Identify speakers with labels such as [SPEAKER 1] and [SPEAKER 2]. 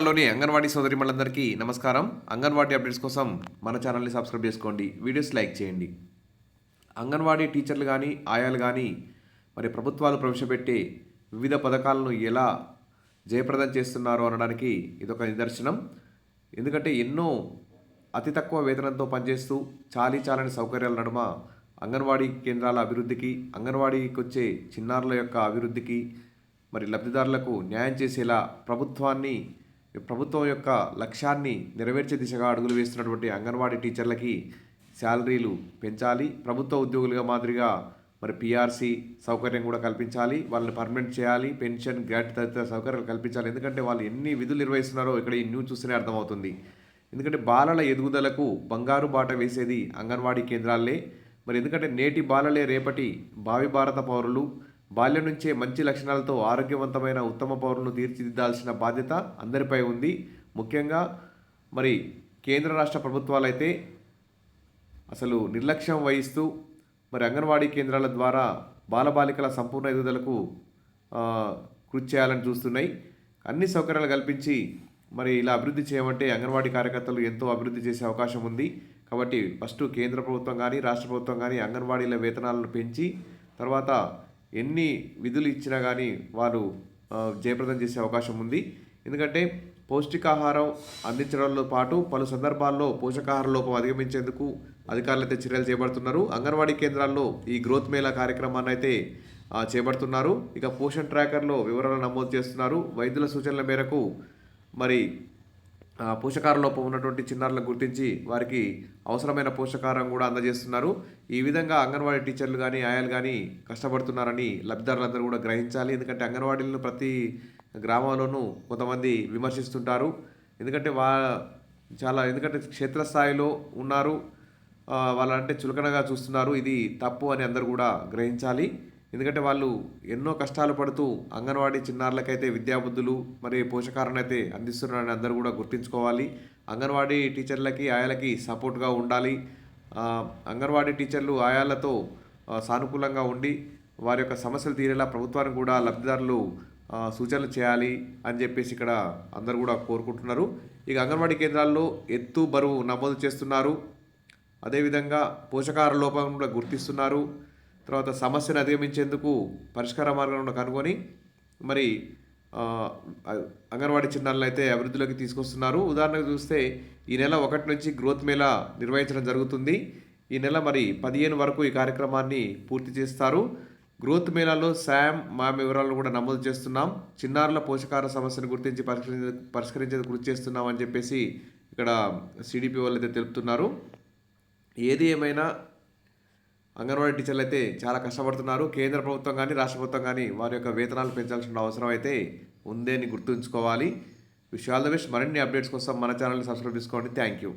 [SPEAKER 1] లోని అంగన్వాడీ సోదరిమణులందరికీ నమస్కారం. అంగన్వాడీ అప్డేట్స్ కోసం మన ఛానల్ని సబ్స్క్రైబ్ చేసుకోండి, వీడియోస్ లైక్ చేయండి. అంగన్వాడీ టీచర్లు కానీ ఆయాలు కానీ మరి ప్రభుత్వాలు ప్రవేశపెట్టే వివిధ పథకాలను ఎలా జయప్రదం చేస్తున్నారో అనడానికి ఇదొక నిదర్శనం. ఎందుకంటే ఎన్నో అతి తక్కువ వేతనంతో పనిచేస్తూ చాలని సౌకర్యాల నడుమ అంగన్వాడీ కేంద్రాల అభివృద్ధికి, అంగన్వాడీకి వచ్చే చిన్నారుల యొక్క అభివృద్ధికి, మరి లబ్ధిదారులకు న్యాయం చేసేలా ప్రభుత్వం యొక్క లక్ష్యాన్ని నెరవేర్చే దిశగా అడుగులు వేస్తున్నటువంటి అంగన్వాడీ టీచర్లకి శాలరీలు పెంచాలి. ప్రభుత్వ ఉద్యోగులుగా మాదిరిగా మరి పిఆర్సీ సౌకర్యం కూడా కల్పించాలి. వాళ్ళని పర్మనెంట్ చేయాలి. పెన్షన్, గ్రాట్యుటీ తదితర సౌకర్యాలు కల్పించాలి. ఎందుకంటే వాళ్ళు ఎన్ని విధులు నిర్వహిస్తున్నారో ఇక్కడ ఈ న్యూస్ చూస్తేనే అర్థమవుతుంది. ఎందుకంటే బాలల ఎదుగుదలకు బంగారు బాట వేసేది అంగన్వాడీ కేంద్రాలే. మరి ఎందుకంటే నేటి బాలలే రేపటి భావి భారత పౌరులు. బాల్యం నుంచే మంచి లక్షణాలతో ఆరోగ్యవంతమైన ఉత్తమ పౌరులను తీర్చిదిద్దాల్సిన బాధ్యత అందరిపై ఉంది. ముఖ్యంగా మరి కేంద్ర రాష్ట్ర ప్రభుత్వాలైతే అసలు నిర్లక్ష్యం వహిస్తూ మరి అంగన్వాడీ కేంద్రాల ద్వారా బాలబాలికల సంపూర్ణ ఎదుగుదలకు కృషి చేయాలని చూస్తున్నాయి. అన్ని సౌకర్యాలు కల్పించి మరి ఇలా అభివృద్ధి చేయమంటే అంగన్వాడీ కార్యకర్తలు ఎంతో అభివృద్ధి చేసే అవకాశం ఉంది. కాబట్టి ఫస్ట్ కేంద్ర ప్రభుత్వం కానీ రాష్ట్ర ప్రభుత్వం కానీ అంగన్వాడీల వేతనాలను పెంచి తర్వాత ఎన్ని విధులు ఇచ్చినా కానీ వారు జయప్రదం చేసే అవకాశం ఉంది. ఎందుకంటే పౌష్టికాహారం అందించడంతో పాటు పలు సందర్భాల్లో పోషకాహార లోపం అధిగమించేందుకు అధికారులు అయితే చర్యలు చేపడుతున్నారు. అంగన్వాడీ కేంద్రాల్లో ఈ గ్రోత్ మేళా కార్యక్రమాన్ని అయితే చేపడుతున్నారు. ఇక పోషణ్ ట్రాకర్లో వివరాలు నమోదు చేస్తున్నారు. వైద్యుల సూచనల మేరకు మరి పోషకాహార లోపం ఉన్నటువంటి చిన్నారులను గుర్తించి వారికి అవసరమైన పోషకాహారం కూడా అందజేస్తున్నారు. ఈ విధంగా అంగన్వాడీ టీచర్లు కానీ ఆయాలు కానీ కష్టపడుతున్నారని లబ్ధిదారులందరూ కూడా గ్రహించాలి. ఎందుకంటే అంగన్వాడీలను ప్రతి గ్రామంలోనూ కొంతమంది విమర్శిస్తుంటారు. ఎందుకంటే ఎందుకంటే క్షేత్రస్థాయిలో ఉన్నారు, వాళ్ళంటే చులకనగా చూస్తున్నారు. ఇది తప్పు అని అందరూ కూడా గ్రహించాలి. ఎందుకంటే వాళ్ళు ఎన్నో కష్టాలు పడుతూ అంగన్వాడీ చిన్నారులకైతే విద్యాబుద్ధులు మరి పోషకాహారాన్ని అయితే అందిస్తున్నారని అందరూ కూడా గుర్తుంచుకోవాలి. అంగన్వాడీ టీచర్లకి ఆయాలకి సపోర్ట్గా ఉండాలి. అంగన్వాడీ టీచర్లు ఆయాలతో సానుకూలంగా ఉండి వారి యొక్క సమస్యలు తీరేలా ప్రభుత్వానికి కూడా లబ్ధిదారులు సూచనలు చేయాలి అని చెప్పేసి ఇక్కడ అందరూ కూడా కోరుకుంటున్నారు. ఇక అంగన్వాడీ కేంద్రాల్లో ఎత్తు బరువు నమోదు చేస్తున్నారు. అదేవిధంగా పోషకాహార లోపం కూడా గుర్తిస్తున్నారు. తర్వాత సమస్యను అధిగమించేందుకు పరిష్కార మార్గాలను కనుగొని మరి అంగన్వాడీ చిన్నారులను అయితే అభివృద్ధిలోకి తీసుకొస్తున్నారు. ఉదాహరణకు చూస్తే ఈ నెల 1 నుంచి గ్రోత్ మేళా నిర్వహించడం జరుగుతుంది. ఈ నెల మరి 15 వరకు ఈ కార్యక్రమాన్ని పూర్తి చేస్తారు. గ్రోత్ మేళాలో మా వివరాలను కూడా నమోదు చేస్తున్నాం. చిన్నారుల పోషకాహార సమస్యను గుర్తించి పరిష్కరించేందుకు కృషి చేస్తున్నాం అని చెప్పేసి ఇక్కడ సిడిపి వాళ్ళు అయితే తెలుపుతున్నారు. ఏది ఏమైనా అంగన్వాడీ టీచర్లు అయితే చాలా కష్టపడుతున్నారు. కేంద్ర ప్రభుత్వం కానీ రాష్ట్ర ప్రభుత్వం కానీ వారి యొక్క వేతనాలు పెంచాల్సిన అవసరం అయితే ఉందని గుర్తుంచుకోవాలి. Wish all the best. మరిన్ని అప్డేట్స్ కోసం మన ఛానల్ని సబ్స్క్రైబ్ చేసుకోండి. Thank you.